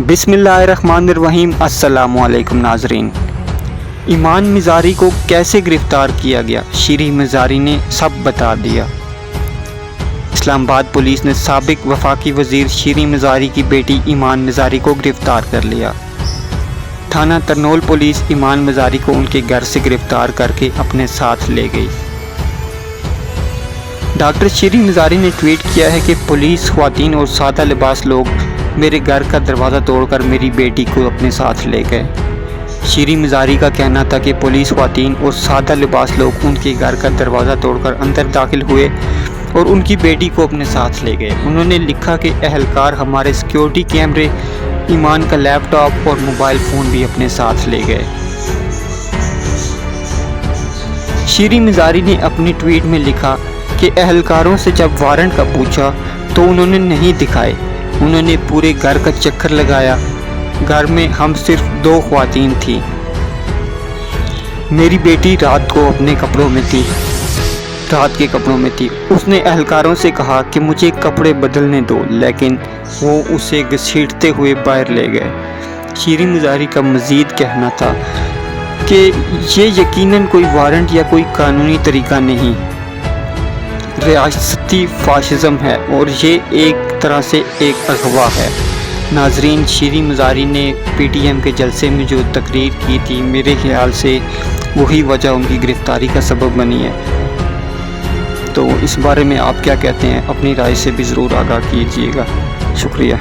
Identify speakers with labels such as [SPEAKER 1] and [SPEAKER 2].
[SPEAKER 1] बिस्मिल्लाहिर्रहमानिर्रहीम। अस्सलाम वालेकुम नाजरीन। ईमान मिज़ारी को कैसे गिरफ़्तार किया गया, शीरी मिज़ारी ने सब बता दिया। इस्लामाबाद पुलिस ने साबिक वफाकी वज़ीर शीरी मिज़ारी की बेटी ईमान मिज़ारी को गिरफ़्तार कर लिया। थाना तरनोल पुलिस ईमान मिज़ारी को उनके घर से गिरफ़्तार करके अपने साथ ले गई। डॉक्टर शीरी मिज़ारी ने ट्वीट किया है कि पुलिस, ख़वातीन और सादा लिबास लोग मेरे घर का दरवाज़ा तोड़कर मेरी बेटी को अपने साथ ले गए। शीरी मिज़ारी का कहना था कि पुलिस, ख़वातीन और सादा लिबास लोग उनके घर का दरवाज़ा तोड़कर अंदर दाखिल हुए और उनकी बेटी को अपने साथ ले गए। उन्होंने लिखा कि अहलकार हमारे सिक्योरिटी कैमरे, ईमान का लैपटॉप और मोबाइल फ़ोन भी अपने साथ ले गए। शीरी मिज़ारी ने अपनी ट्वीट में लिखा कि अहलकारों से जब वारंट का पूछा तो उन्होंने नहीं दिखाए। उन्होंने पूरे घर का चक्कर लगाया। घर में हम सिर्फ 2 ख़वातीन थी। मेरी बेटी रात को अपने कपड़ों में थी, रात के कपड़ों में थी। उसने अहलकारों से कहा कि मुझे कपड़े बदलने दो, लेकिन वो उसे घसीटते हुए बाहर ले गए। शीरी मिज़ारी का मज़ीद कहना था कि ये यकीनन कोई वारंट या कोई कानूनी तरीका नहीं, रियासती फाशिज़म है और ये एक तरह से एक अगवा है। नाजरीन, शीरी मिज़ारी ने PTM के जलसे में जो तकरीर की थी, मेरे ख्याल से वही वजह उनकी गिरफ़्तारी का सबब बनी है। तो इस बारे में आप क्या कहते हैं? अपनी राय से भी ज़रूर आगाह कीजिएगा। शुक्रिया।